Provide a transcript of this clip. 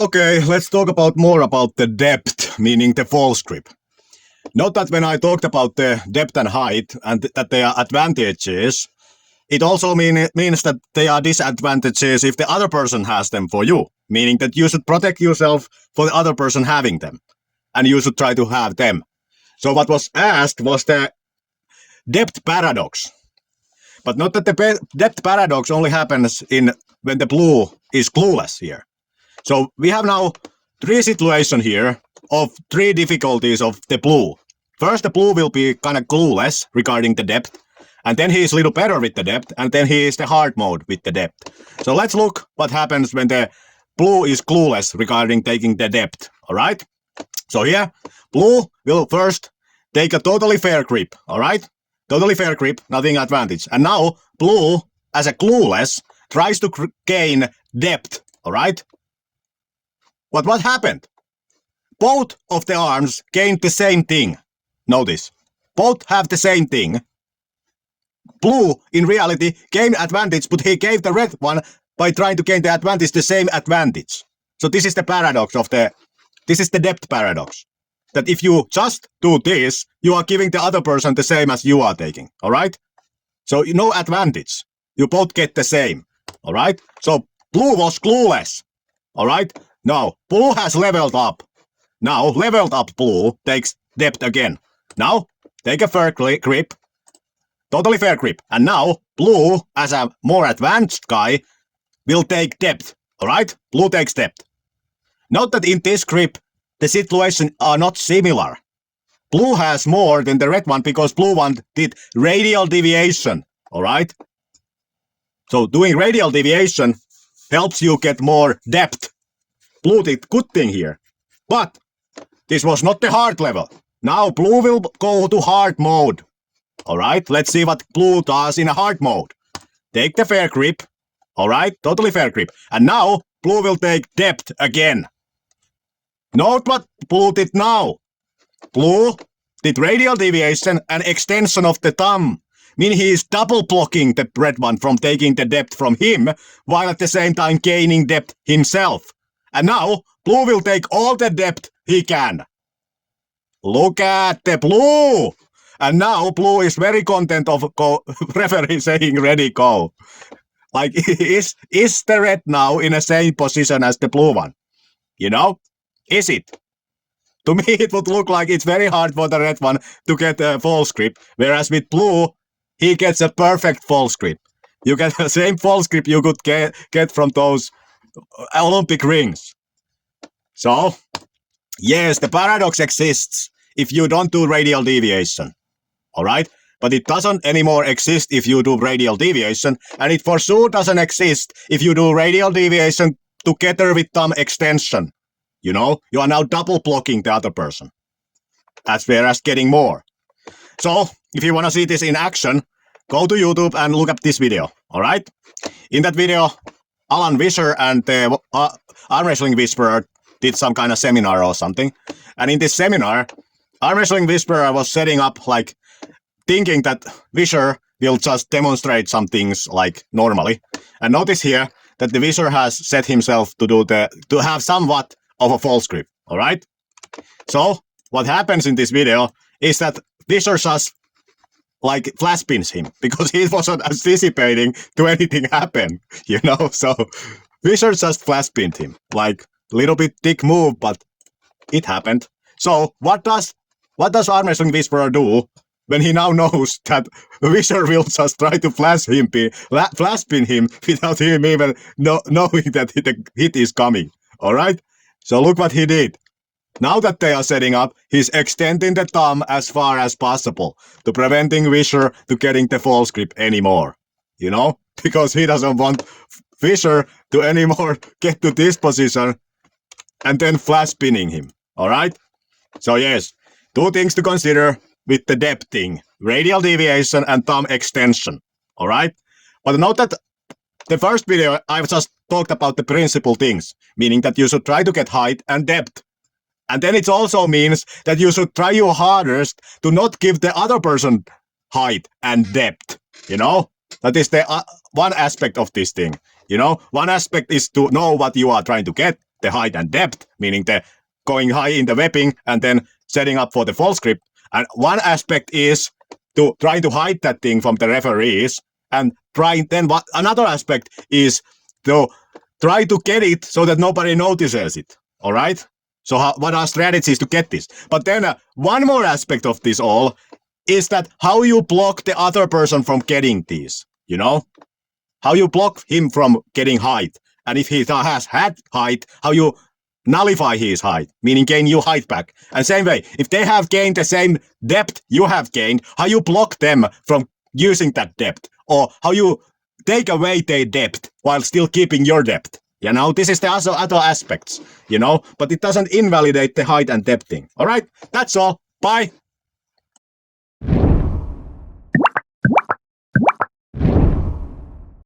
Okay, let's talk about more about the depth, meaning the false grip. Note that when I talked about the depth and height and that they are advantages, it also means that they are disadvantages if the other person has them for you, meaning that you should protect yourself for the other person having them, and you should try to have them. So what was asked was the depth paradox. But note that the depth paradox only happens when the blue is clueless here. So we have now three situations here of three difficulties of the blue. First, the blue will be kind of clueless regarding the depth, and then he is a little better with the depth, and then he is the hard mode with the depth. So let's look what happens when the blue is clueless regarding taking the depth, all right? So here, blue will first take a totally fair grip, all right? Totally fair grip, nothing advantage. And now, blue, as a clueless, tries to gain depth, all right? But what happened? Both of the arms gained the same thing. Notice, both have the same thing. Blue, in reality, gained advantage, but he gave the red one by trying to gain the advantage, the same advantage. So this is the paradox of this is the depth paradox. That if you just do this, you are giving the other person the same as you are taking, all right? So no advantage. You both get the same, all right? So blue was clueless, all right? Now, blue has leveled up. Now, leveled up blue takes depth again. Now, take a fair grip. Totally fair grip. And now, blue, as a more advanced guy, will take depth. Alright? Blue takes depth. Note that in this grip, the situations are not similar. Blue has more than the red one because blue one did radial deviation. Alright? So doing radial deviation helps you get more depth. Blue did good thing here. But this was not the hard level. Now blue will go to hard mode. Alright, let's see what blue does in a hard mode. Take the fair grip. Alright, totally fair grip. And now blue will take depth again. Note what blue did now. Blue did radial deviation and extension of the thumb. Meaning he is double blocking the red one from taking the depth from him, while at the same time gaining depth himself. And now, blue will take all the depth he can. Look at the blue! And now, blue is very content of referee saying ready, go. Like, is the red now in the same position as the blue one? You know? Is it? To me, it would look like it's very hard for the red one to get a false grip, whereas with blue, he gets a perfect false grip. You get the same false grip you could get from those Olympic rings. So, yes, the paradox exists if you don't do radial deviation. Alright? But it doesn't anymore exist if you do radial deviation, and it for sure doesn't exist if you do radial deviation together with thumb extension. You know, you are now double blocking the other person. As well as getting more. So, if you want to see this in action, go to YouTube and look up this video. Alright? In that video, Alan Vischer and the Arm Wrestling Whisperer did some kind of seminar or something. And in this seminar, Arm Wrestling Whisperer was setting up, like, thinking that Vischer will just demonstrate some things, like, normally. And notice here that the Vischer has set himself to have somewhat of a false grip. Alright? So, what happens in this video is that Vischer just like flash pins him because he wasn't anticipating to anything happen, you know? So Vischer just flash pinned him. Like a little bit dick move, but it happened. So what does Arm Wrestling Whisperer do when he now knows that Vischer will just try to flash pin him without him even knowing that the hit is coming? Alright? So look what he did. Now that they are setting up, he's extending the thumb as far as possible to preventing Vischer to getting the false grip anymore. You know? Because he doesn't want Vischer to anymore get to this position and then flash pinning him. Alright? So yes, two things to consider with the depth thing. Radial deviation and thumb extension. Alright? But note that the first video I've just talked about the principal things, meaning that you should try to get height and depth. And then it also means that you should try your hardest to not give the other person height and depth, you know? That is the one aspect of this thing, you know? One aspect is to know what you are trying to get, the height and depth, meaning the going high in the webbing and then setting up for the false script. And one aspect is to try to hide that thing from the referees, and another aspect is to try to get it so that nobody notices it. All right. So what are strategies to get this? But then one more aspect of this all is that how you block the other person from getting these. You know, how you block him from getting height, and if he has had height, how you nullify his height, meaning gain you height back. And same way, if they have gained the same depth you have gained, how you block them from using that depth, or how you take away their depth while still keeping your depth. You know, this is the other aspects, you know, but it doesn't invalidate the height and depth thing. All right, that's all. Bye.